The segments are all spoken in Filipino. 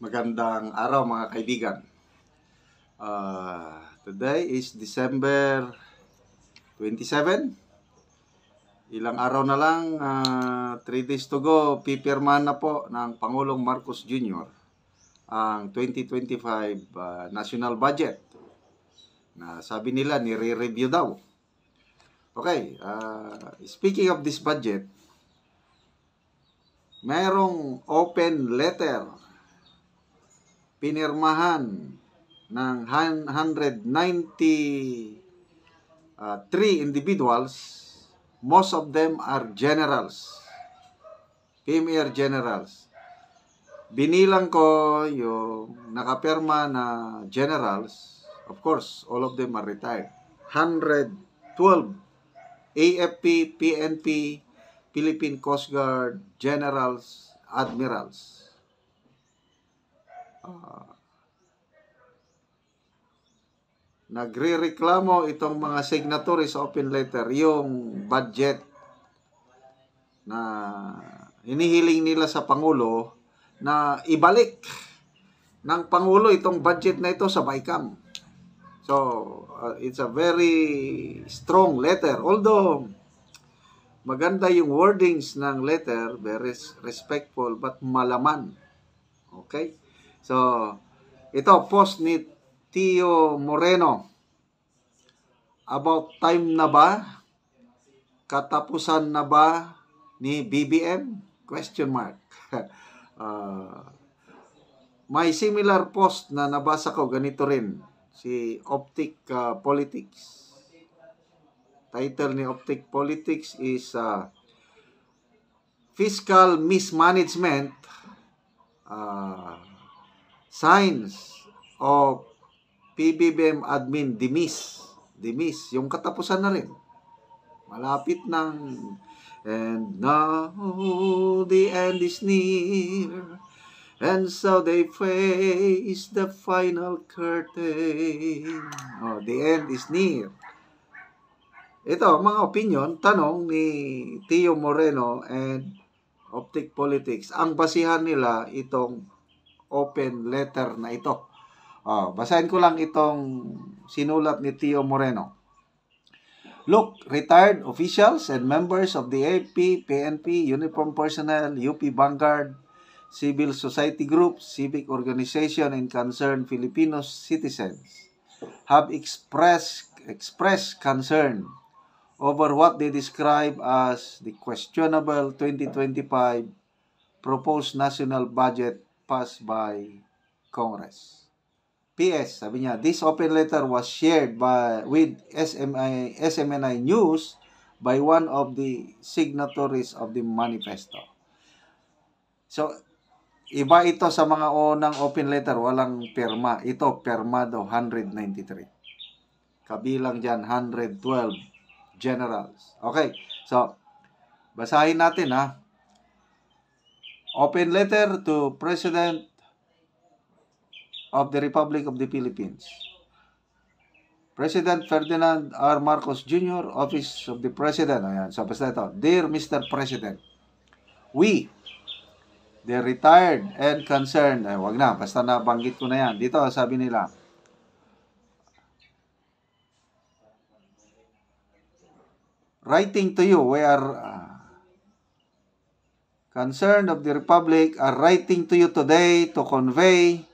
Magandang araw mga kaibigan. Today is December 27. Ilang araw na lang, 3 days to go, pipirmahan na po ng Pangulong Marcos Jr. ang 2025 national budget. Na sabi nila, nire-review daw. Okay, speaking of this budget, mayroong open letter pinirmahan ng 193 individuals. Most of them are generals, premier generals. Binilang ko yung nakapirma na generals. Of course, all of them are retired. 112 AFP, PNP, Philippine Coast Guard, generals, admirals. Nagre-reklamo itong mga signatories sa open letter yung budget na hinihiling nila sa Pangulo na ibalik ng Pangulo itong budget na ito sa BICAM. So, it's a very strong letter. Although, maganda yung wordings ng letter, very respectful, but malaman. Okay? So, ito, post ni Tio Moreno. About time na ba? Katapusan na ba ni BBM? Question mark. May similar post na nabasa ko, ganito rin. Si Optic Politics. Title ni Optic Politics is Fiscal Mismanagement, Signs of PBBM Admin Demise. Demise, yung katapusan na rin. Malapit nang, and now the end is near, and so they face the final curtain. Oh, the end is near. Ito, mga opinion, tanong ni Tio Moreno and Optic Politics. Ang basihan nila itong open letter na ito. Basahin ko lang itong sinulat ni Tio Moreno. Look, retired officials and members of the AFP, PNP, uniform personnel, UP Vanguard, civil society groups, civic organization, and concerned Filipino citizens have expressed concern over what they describe as the questionable 2025 proposed national budget passed by Congress. PS, sabi niya, this open letter was shared with SMNI News by one of the signatories of the manifesto. So, iba ito sa mga unang open letter, walang pirma. Ito, pirmado, 193. Kabilang dyan, 112 generals. Okay, so, basahin natin ha. Open letter to President of the Republic of the Philippines. President Ferdinand R. Marcos Jr., Office of the President. Ayan, so basta ito. Dear Mr. President, we, the retired and concerned, wag na, basta nabanggit ko na yan. Dito, sabi nila, writing to you, we are concerned of the Republic, are writing to you today to convey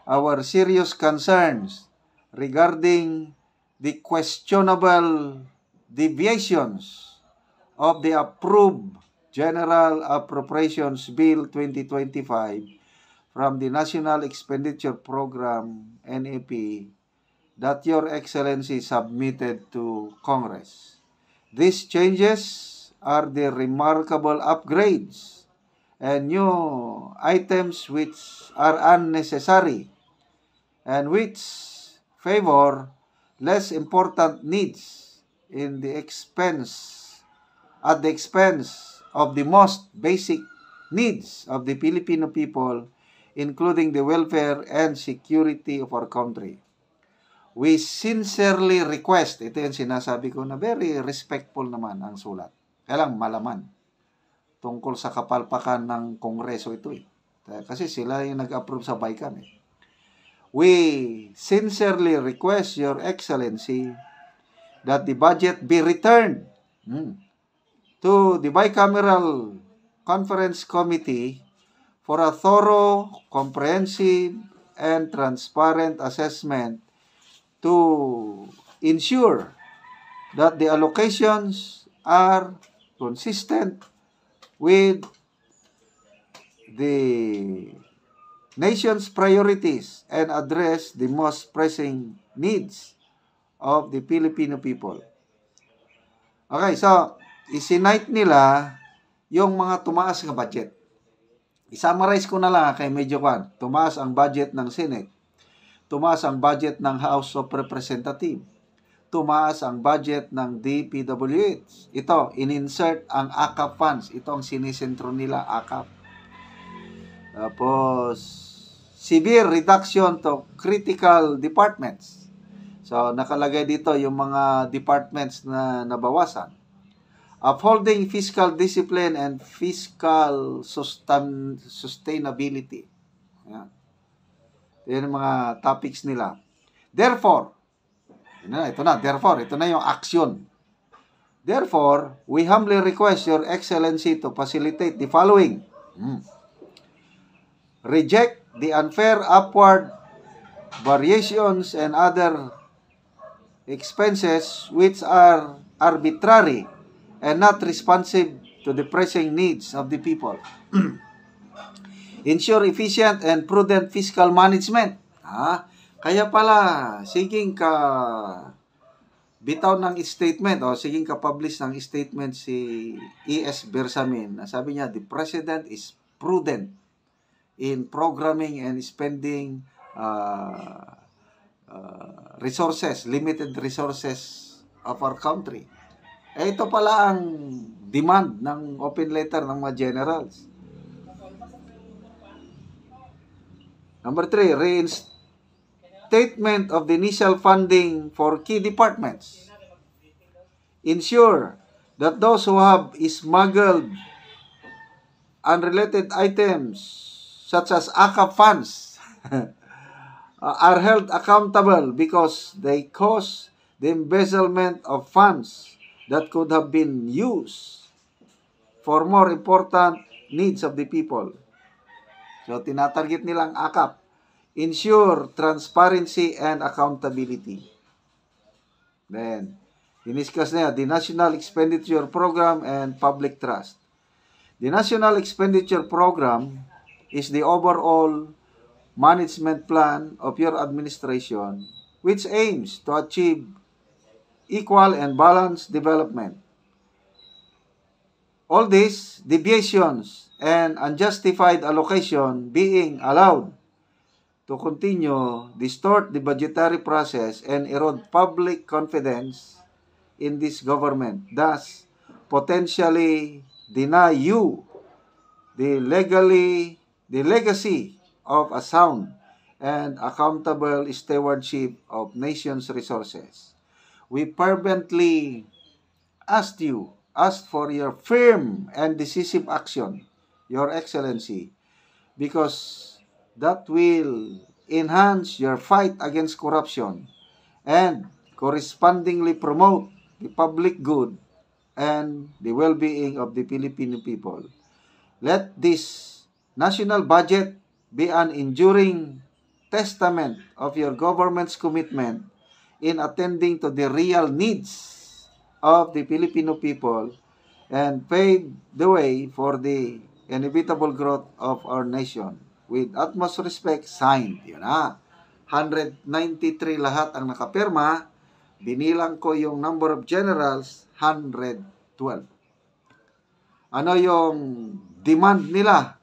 our serious concerns regarding the questionable deviations of the approved General Appropriations Bill 2025 from the National Expenditure Program, NAP, that Your Excellency submitted to Congress. These changes are the remarkable upgrades and new items which are unnecessary and which favor less important needs at the expense of the most basic needs of the Filipino people, including the welfare and security of our country. We sincerely request, ito yung sinasabi ko na very respectful naman ang sulat. Kaya lang malaman. Tungkol sa kapalpakan ng Kongreso ito eh. Kasi sila yung nag-approve sa BICAM eh. We sincerely request Your Excellency that the budget be returned to the Bicameral Conference Committee for a thorough, comprehensive, and transparent assessment to ensure that the allocations are consistent with the nation's priorities and address the most pressing needs of the Filipino people. Okay, so isinite nila yung mga tumaas na budget. I-summarize ko na lang kay medyo kwan. Tumaas ang budget ng Senate. Tumaas ang budget ng House of Representatives. Tumaas ang budget ng DPWH. Ito, in-insert ang AKAP funds. Ito ang sinisentro nila, AKAP. Tapos, severe reduction to critical departments. So, nakalagay dito yung mga departments na nabawasan. Upholding fiscal discipline and fiscal sustainability. Yan. Yan ang mga topics nila. Therefore, ito na yung action. Therefore, we humbly request Your Excellency to facilitate the following. Reject the unfair upward variations and other expenses which are arbitrary and not responsive to the pressing needs of the people. Ensure efficient and prudent fiscal management. Kaya pala, siging ka bitaw ng statement o siging ka publish ng statement si E.S. Bersamin. Sabi niya, the President is prudent in programming and spending resources, limited resources of our country. Ito pala ang demand ng open letter ng mga generals. Number 3, reinstatement of the initial funding for key departments. Ensure that those who have smuggled unrelated items such as AKAP funds are held accountable because they cause the embezzlement of funds that could have been used for more important needs of the people. So, tinatarget nilang AKAP. Ensure transparency and accountability. Then, diniscuss na the National Expenditure Program and Public Trust. The National Expenditure Program is the overall management plan of your administration which aims to achieve equal and balanced development. All these deviations and unjustified allocation being allowed to continue distort the budgetary process and erode public confidence in this government, thus potentially deny you the legacy of a sound and accountable stewardship of nation's resources. We fervently ask for your firm and decisive action, Your Excellency, because that will enhance your fight against corruption and correspondingly promote the public good and the well-being of the Filipino people. Let this national budget be an enduring testament of your government's commitment in attending to the real needs of the Filipino people and pave the way for the inevitable growth of our nation. With utmost respect, signed. Yun na. 193 lahat ang nakapirma. Binilang ko yung number of generals, 112. Ano yung demand nila?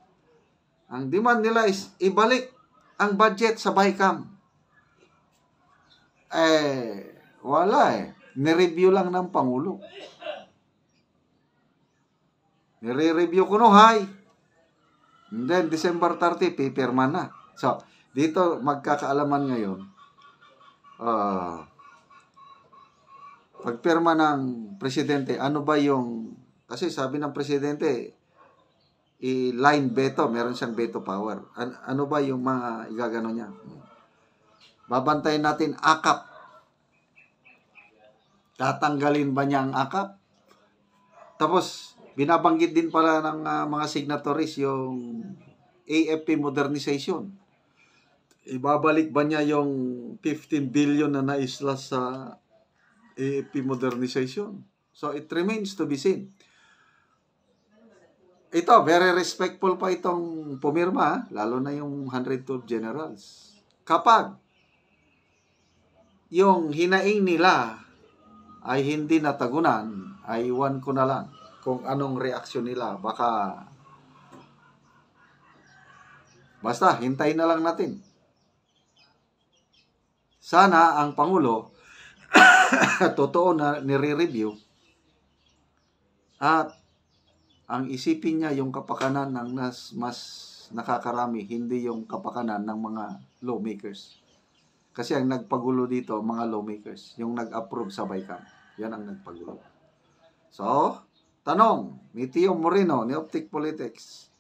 Ang demand nila is ibalik ang budget sa BICAM. Wala eh. Nireview lang ng Pangulo. Nire-review ko no, hi. And then, December 30, pipirma na. So, dito magkakaalaman ngayon. Pagpirma ng presidente, ano ba yung... Kasi sabi ng presidente, i-line veto. Meron siyang veto power. Ano ba yung mga igagano niya? Babantayin natin AKAP. Tatanggalin ba niya ang AKAP? Tapos, binabanggit din pala ng mga signatories yung AFP modernization. Ibabalik ba niya yung 15 billion na naisla sa AFP modernization? So, it remains to be seen. Ito, very respectful pa itong pumirma, lalo na yung 112 generals. Kapag yung hinaing nila ay hindi natagunan, ay iwan ko na lang kung anong reaksyon nila. Basta, hintayin na lang natin. Sana ang Pangulo totoo na nire-review at ang isipin niya yung kapakanan ng mas nakakarami, hindi yung kapakanan ng mga lawmakers. Kasi ang nagpagulo dito, mga lawmakers, yung nag-approve sa BICAM. Yan ang nagpagulo. So, tanong, ni Tio Moreno, ni Optic Politics,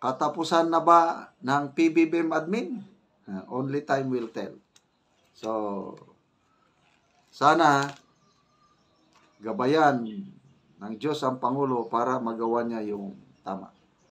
katapusan na ba ng PBBM admin? Only time will tell. So, sana gabayan ng Diyos ang Pangulo para magawa niya yung tama.